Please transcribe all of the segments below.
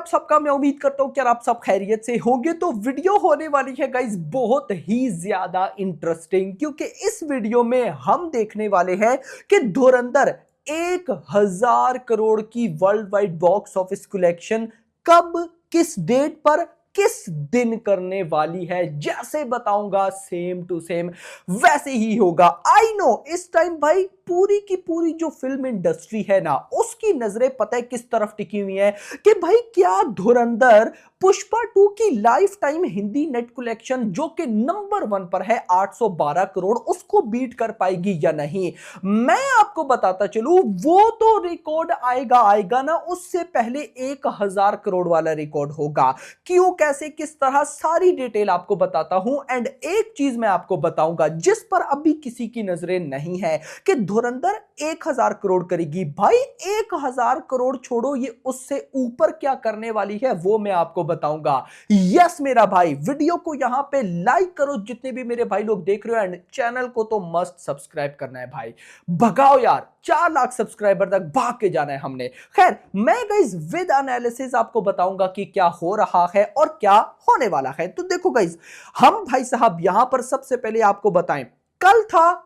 आप सबका मैं उम्मीद करता हूं कि आप सब खैरियत से होंगे। तो वीडियो होने वाली है गाइस बहुत ही ज्यादा इंटरेस्टिंग, क्योंकि इस वीडियो में हम देखने वाले हैं कि धुरंधर 1,000 करोड़ की world wide box office collection कब, किस डेट पर, किस दिन करने वाली है। जैसे बताऊंगा सेम टू सेम वैसे ही होगा। आई नो इस टाइम भाई पूरी की पूरी जो फिल्म इंडस्ट्री है ना, उसकी नजरें पता है किस तरफ टिकी हुई है कि भाई क्या धुरंधर पुष्पा 2 की life time Hindi net collection जो कि नंबर 1 पर है 812 करोड़, उसको बीट कर पाएगी या नहीं। मैं आपको बताता चलूं वो तो रिकॉर्ड आएगा आएगा ना, उससे पहले 1,000 करोड़ वाला रिकॉर्ड होगा। क्यों, कैसे, किस तरह, सारी डिटेल आपको बताता हूं। एंड एक चीज मैं आपको बताऊंगा जिस पर अभी किसी की नजरें नहीं है कि धुरंधर 1,000 करोड़ करेगी। भाई 1,000 करोड़ छोड़ो, ये उससे ऊपर क्या करने वाली है वो मैं आपको बताऊंगा। यस मेरा भाई, वीडियो को यहां पे लाइक करो जितने भी मेरे भाई लोग देख रहे हो, एंड चैनल को तो मस्ट सब्सक्राइब करना है भाई। भगाओ यार, 4 लाख सब्सक्राइबर तक भाग के जाना है हमने। खैर मैं गाइस विद एनालिसिस आपको बताऊंगा कि क्या हो रहा है और क्या होने वाला है। तो देखो गाइस, हम भाई साहब यहां पर सबसे पहले आपको बताएं, कल था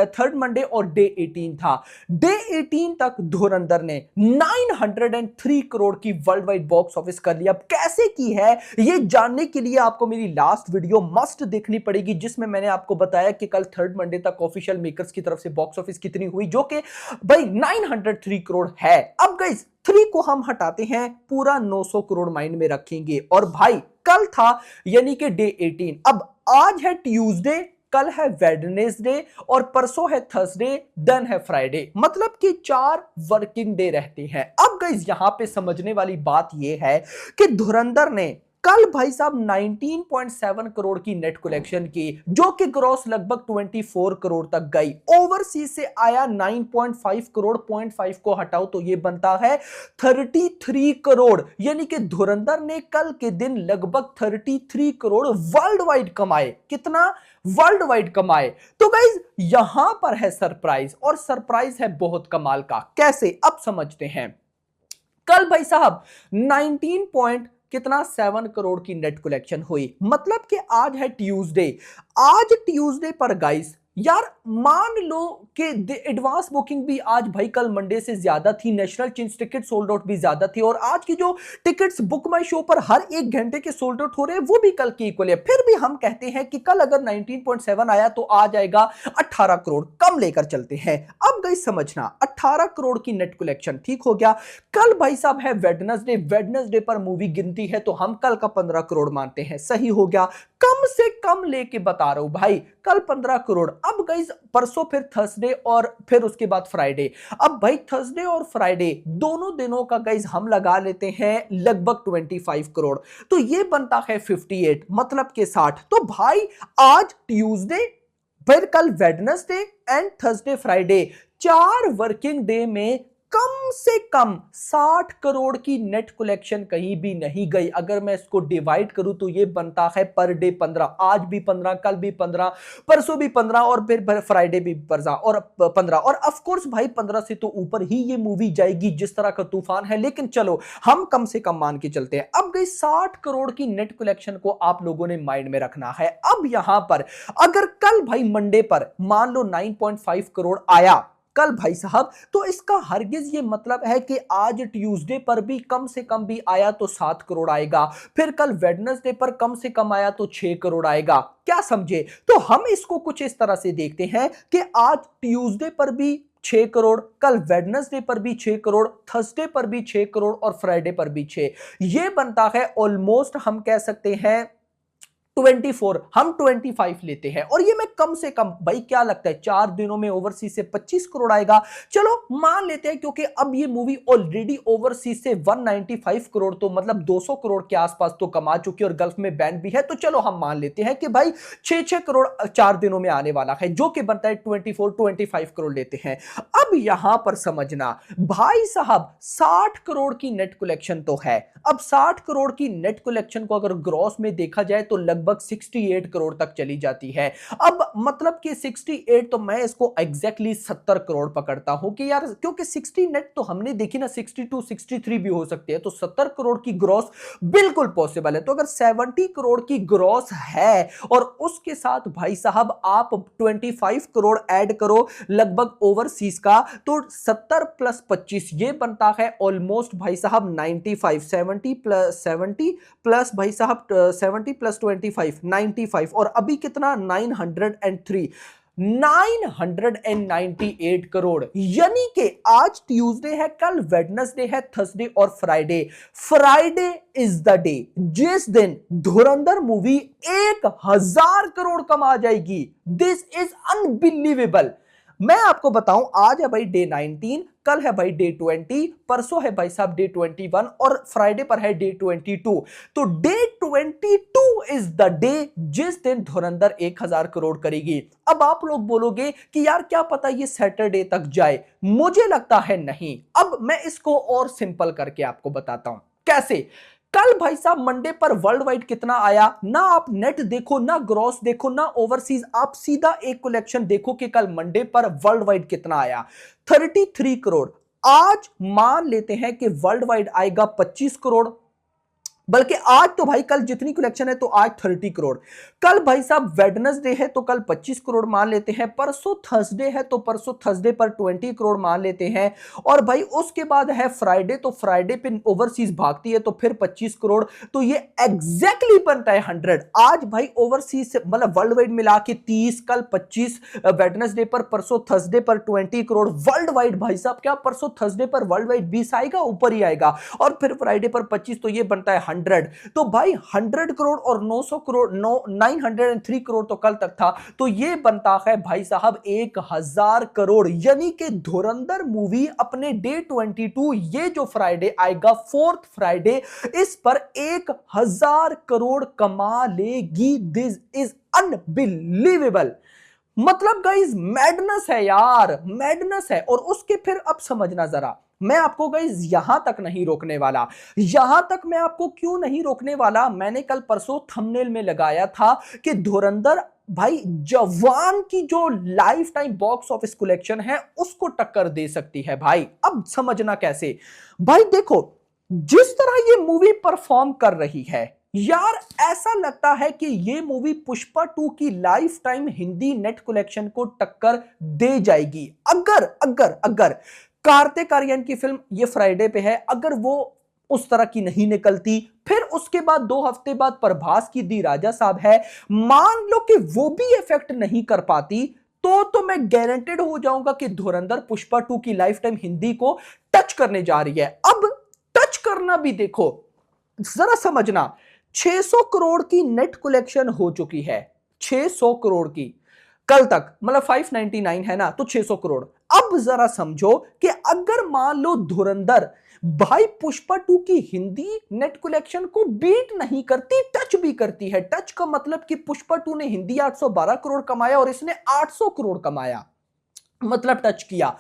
थर्ड मंडे और डे 18 था। डे 18 तक धुरंधर ने 903 करोड़ की वर्ल्ड वाइड बॉक्स ऑफिस कर लिया। अब कैसे की है ये जानने के लिए आपको मेरी लास्ट वीडियो मस्ट देखनी पड़ेगी, जिसमें मैंने आपको बताया कि कल थर्ड मंडे तक ऑफिशियल मेकर्स की तरफ से बॉक्स ऑफिस कितनी हुई, जो कि भाई 903 करोड़ है। अब गाइस 3 को हम हटाते हैं, पूरा 900 करोड़ माइंड में रखेंगे। और भाई कल था यानी कि डे 18, अब आज है ट्यूसडे, कल है वेडनेसडे और परसों है थर्सडे, देन है फ्राइडे, मतलब कि 4 वर्किंग डे रहते हैं। अब गाइस यहां पे समझने वाली बात यह है कि धुरंधर ने कल भाई साहब 19.7 करोड़ की नेट कलेक्शन की, जो कि ग्रॉस लगभग 24 करोड़ तक गई। ओवरसीज से आया 9.5 करोड़, 0.5 को हटाओ तो ये बनता है 33 करोड़। यानी कि धुरंधर ने कल के दिन लगभग 33 करोड़ वर्ल्ड वाइड कमाए। कितना वर्ल्ड वाइड कमाए? तो गाइज यहां पर है सरप्राइज, और सरप्राइज है बहुत कमाल का। कैसे, अब समझते हैं। कल भाई साहब 19 पॉइंट कितना 7 करोड़ की नेट कलेक्शन हुई, मतलब कि आज है ट्यूसडे। आज ट्यूसडे पर गाइस यार मान लो कि एडवांस बुकिंग भी आज भाई कल मंडे से ज्यादा थी, नेशनल चिंस टिकट सोल्ड आउट भी ज्यादा थी, और आज की जो टिकट्स बुक माई शो पर हर 1 घंटे के सोल्ड आउट हो रहे हैं वो भी कल की इक्वल है। फिर भी हम कहते हैं कि कल अगर 19.7 आया तो आ जाएगा 18 करोड़, कम लेकर चलते हैं। अब गाइस समझना, 18 करोड़ की नेट कलेक्शन ठीक हो गया। कल भाई साहब है वेडनेसडे, वेडनेसडे पर मूवी गिनती है तो हम कल का 15 करोड़ मानते हैं, सही हो गया। कम से कम लेके बता रहा हूं भाई, कल 15 करोड़। अब गाइस परसों फिर थर्सडे और फिर उसके बाद फ्राइडे। अब भाई थर्सडे और फ्राइडे दोनों दिनों का गाइस हम लगा लेते हैं लगभग 25 करोड़, तो ये बनता है 58, मतलब के 60। तो भाई आज ट्यूसडे, फिर कल Wednesday and Thursday Friday, 4 working day में कम से कम 60 करोड़ की नेट कलेक्शन कहीं भी नहीं गई। अगर मैं इसको डिवाइड करूं तो ये बनता है पर डे 15, आज भी 15, कल भी 15, परसों भी 15 और फिर फ्राइडे भी 15 और ऑफ कोर्स भाई 15 से तो ऊपर ही ये मूवी जाएगी जिस तरह का तूफान है, लेकिन चलो हम कम से कम मान के चलते हैं। अब गई 60 करोड़ की नेट कलेक्शन को आप लोगों ने माइंड में रखना है। अब यहां पर अगर कल भाई मंडे पर मान लो 9.5 करोड़ आया कल भाई साहब, तो इसका हरगिज ये मतलब है कि आज ट्यूसडे पर भी कम से कम भी आया तो 7 करोड़ आएगा, फिर कल वेडनेसडे पर कम से कम आया तो 6 करोड़ आएगा। क्या समझे? तो हम इसको कुछ इस तरह से देखते हैं कि आज ट्यूसडे पर भी 6 करोड़, कल वेडनेसडे पर भी 6 करोड़, थर्सडे पर भी 6 करोड़ और फ्राइडे पर भी 6। ये बनता है ऑलमोस्ट हम कह सकते हैं 24, हम 25 लेते हैं। और ये मैं कम से कम भाई क्या लगता है 4 दिनों में ओवरसीज से 25 करोड़ आएगा, चलो मान लेते हैं, क्योंकि अब ये मूवी ऑलरेडी ओवरसीज से 195 करोड़ तो मतलब 200 करोड़ के आसपास तो कमा चुकी है और गल्फ में बैन भी है, तो चलो हम मान लेते हैं कि भाई 6 करोड़ 4 दिनों में आने वाला है, जो कि बनता है 25 करोड़ लेते हैं। अब यहां पर समझना भाई साहब 60 करोड़ की नेट कलेक्शन तो है। अब 60 करोड़ की नेट कलेक्शन को अगर ग्रॉस में देखा जाए तो लगभग लगभग 68 करोड़ तक चली जाती है। अब मतलब कि 68 तो मैं इसको एग्जैक्टली 70 करोड़ पकड़ता हूं कि यार, क्योंकि 60 नेट तो हमने देखी ना, 62 63 भी हो सकती है, तो 70 करोड़ की ग्रॉस बिल्कुल पॉसिबल है। तो अगर 70 करोड़ की ग्रॉस है और उसके साथ भाई साहब आप 25 करोड़ ऐड करो लगभग ओवरसीज का, तो 70 प्लस 25 ये बनता है ऑलमोस्ट भाई साहब 95। 70 प्लस भाई साहब 70 प्लस 25 95, और अभी कितना 903 998 करोड़। यानी कि आज ट्यूसडे है, कल वेडनेसडे है, थर्सडे और Friday. Friday is the day जिस दिन धुरंधर मूवी 1000 करोड़ कमा जाएगी। This is unbelievable. मैं आपको बताऊं, आज है भाई डे 19, कल है भाई डे 20, परसों है भाई साहब डे 21 और फ्राइडे पर है डे 22। तो डे 22 इज द डे जिस दिन धुरंधर 1000 करोड़ करेगी। अब आप लोग बोलोगे कि यार क्या पता ये सैटरडे तक जाए, मुझे लगता है नहीं। अब मैं इसको और सिंपल करके आपको बताता हूं कैसे। कल भाई साहब मंडे पर वर्ल्ड वाइड कितना आया, ना आप नेट देखो, ना ग्रॉस देखो, ना ओवरसीज, आप सीधा एक कलेक्शन देखो कि कल मंडे पर वर्ल्ड वाइड कितना आया। 33 करोड़। आज मान लेते हैं कि वर्ल्ड वाइड आएगा 25 करोड़, बल्कि आज तो भाई कल जितनी कलेक्शन है तो आज 30 करोड़। कल भाई साहब वेडनेसडे है तो कल 25 करोड़ मान लेते हैं, परसों थर्सडे है तो परसों थर्सडे पर 20 करोड़ मान लेते हैं, और भाई उसके बाद है फ्राइडे, तो फ्राइडे पे ओवरसीज भागती है तो फिर 25 करोड़। तो ये एग्जैक्टली बनता है 100। आज भाई ओवरसीज मतलब वर्ल्ड वाइड मिला के 30, कल 25 वेडनेसडे पर, परसों थर्सडे पर 20 करोड़ वर्ल्ड वाइड। भाई साहब क्या परसों थर्सडे पर वर्ल्ड वाइड 20 आएगा, ऊपर ही आएगा, और फिर फ्राइडे पर 25, तो ये बनता है 100। तो भाई 100 करोड़ और 900 करोड़ 903 करोड़ तो कल तक था, तो ये बनता है भाई साहब 1000 करोड़। यानी कि धुरंधर मूवी अपने डे 22, ये जो फ्राइडे आएगा, 4th फ्राइडे, इस पर 1000 करोड़ कमा लेगी। This is unbelievable. मतलब गाइज मैडनेस है यार, मैडनेस है। और उसके फिर अब समझना जरा, मैं आपको गाइज यहां तक नहीं रोकने वाला। यहां तक मैं आपको क्यों नहीं रोकने वाला, मैंने कल परसों थंबनेल में लगाया था कि धुरंधर भाई जवान की जो life time box office collection है उसको टक्कर दे सकती है भाई। अब समझना कैसे भाई, देखो जिस तरह ये मूवी परफॉर्म कर रही है यार, ऐसा लगता है कि ये मूवी पुष्पा 2 की life time Hindi net collection को टक्कर दे जाएगी। अगर अगर अगर कार्तिक आर्यन की फिल्म ये फ्राइडे पे है, अगर वो उस तरह की नहीं निकलती, फिर उसके बाद 2 हफ्ते बाद प्रभास की दी राजा साहब है, मान लो कि वो भी इफेक्ट नहीं कर पाती, तो मैं गारंटेड हो जाऊंगा कि धुरंधर पुष्पा 2 की लाइफ टाइम हिंदी को टच करने जा रही है। अब टच करना भी देखो, जरा समझना, 600 करोड़ की नेट कलेक्शन हो चुकी है, 600 करोड़ की कल तक, मतलब 599 है ना, तो 600 करोड़। अब जरा समझो कि अगर मान लो धुरंधर भाई पुष्पा 2 की हिंदी नेट कलेक्शन को बीट नहीं करती, टच भी करती है, टच का मतलब कि पुष्पा 2 ने हिंदी 812 करोड़ कमाया और इसने 800 करोड़ कमाया, मतलब टच किया।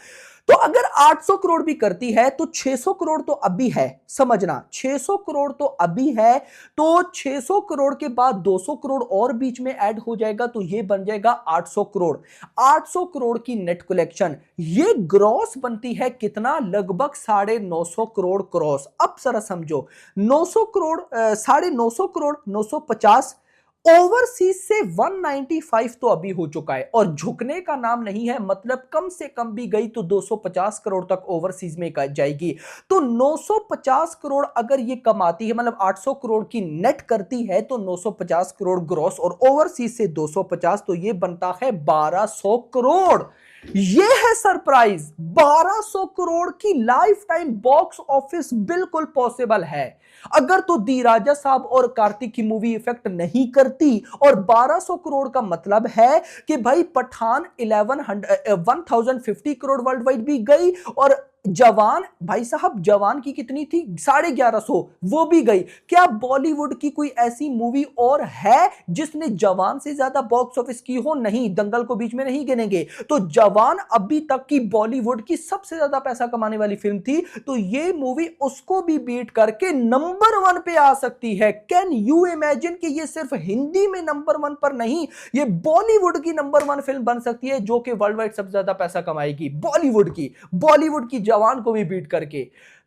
तो अगर 800 करोड़ भी करती है तो 600 करोड़ तो अभी है, समझना 600 करोड़ तो अभी है, तो 600 करोड़ के बाद 200 करोड़ और बीच में ऐड हो जाएगा, तो ये बन जाएगा 800 करोड़। 800 करोड़ की नेट कलेक्शन, ये ग्रॉस बनती है कितना, लगभग 950 करोड़ क्रॉस। अब जरा समझो, 900 करोड़ 950 करोड़ 950, ओवरसीज से 195 तो अभी हो चुका है, और झुकने का नाम नहीं है, मतलब कम से कम भी गई तो 250 करोड़ तक ओवरसीज में जाएगी। तो 950 करोड़ अगर ये कमाती है, मतलब 800 करोड़ की नेट करती है, तो 950 करोड़ ग्रॉस और ओवरसीज से 250, तो ये बनता है 1200 करोड़। ये है सरप्राइज, 1200 करोड़ की लाइफ टाइम बॉक्स ऑफिस बिल्कुल पॉसिबल है। अगर तो दी राजा साहब और कार्तिक की मूवी इफेक्ट नहीं करती, और 1200 करोड़ का मतलब है कि भाई पठान 1050 करोड़ वर्ल्ड वाइड भी गई, और जवान, भाई साहब जवान की कितनी थी, 1150, वो भी गई। क्या बॉलीवुड की कोई ऐसी मूवी और है जिसने जवान से ज्यादा बॉक्स ऑफिस की हो? नहीं, दंगल को बीच में नहीं गिनेंगे। तो जवान अभी तक की बॉलीवुड की सबसे ज्यादा पैसा कमाने वाली फिल्म थी, तो ये मूवी उसको भी बीट करके नंबर 1 पे आ सकती है। कैन यू इमेजिन कि ये सिर्फ हिंदी में नंबर 1 पर नहीं, ये बॉलीवुड की नंबर 1 फिल्म बन सकती है जो कि वर्ल्ड वाइड सबसे ज्यादा पैसा कमाएगी, बॉलीवुड की जवान को भी बीट करके।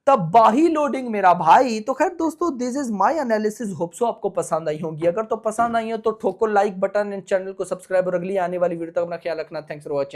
तबाही लोडिंग मेरा भाई। तो खैर दोस्तों, this is my analysis, hope so आपको पसंद आई होगी। अगर तो पसंद आई हो तो ठोको लाइक बटन एंड चैनल को सब्सक्राइब, और अगली आने वाली वीडियो तक अपना ख्याल रखना। Thanks for watching.